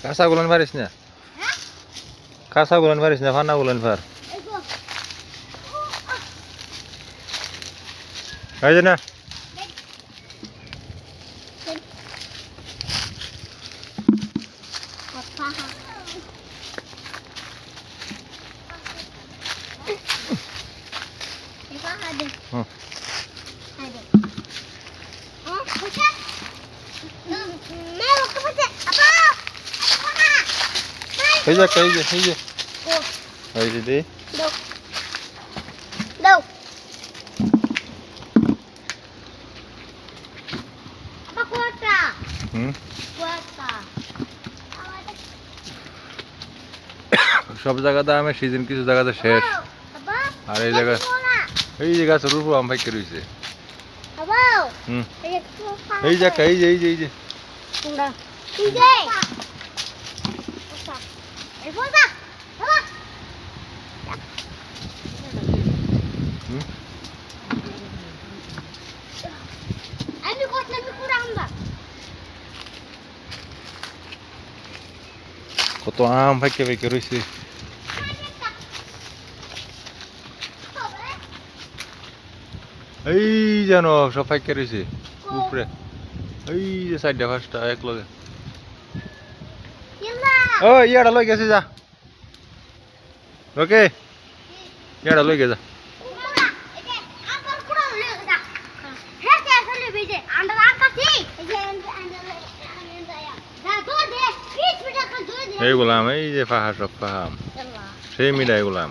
কাঁচা গুলান পারিস না, কাঁচা গুলান পারিস না, ফান্না গুলান পার। এই যে না এই যে এই যে এই যে এই যে দে đâu apa kuota kuota সব জায়গাতে আমের সিজন কিছু জায়গাতে শেষ। আর এই জায়গা এই যে গাছের উপর আম পাইকে রয়েছে। এই যে এই যে এই যে এই যে কত আম পাইকে পাইকে রয়েছে। এই যেন সব পাইকে রয়েছে উপরে, এই যে সাইডটা ফার্স্টটা এক লগে। ও ইয়াটা লই গেছে যা, ওকে ইয়াটা লই গে যা। এই গুলাম এই যে পাহাড় সব পাহাড় সেই মিডা এগুলাম।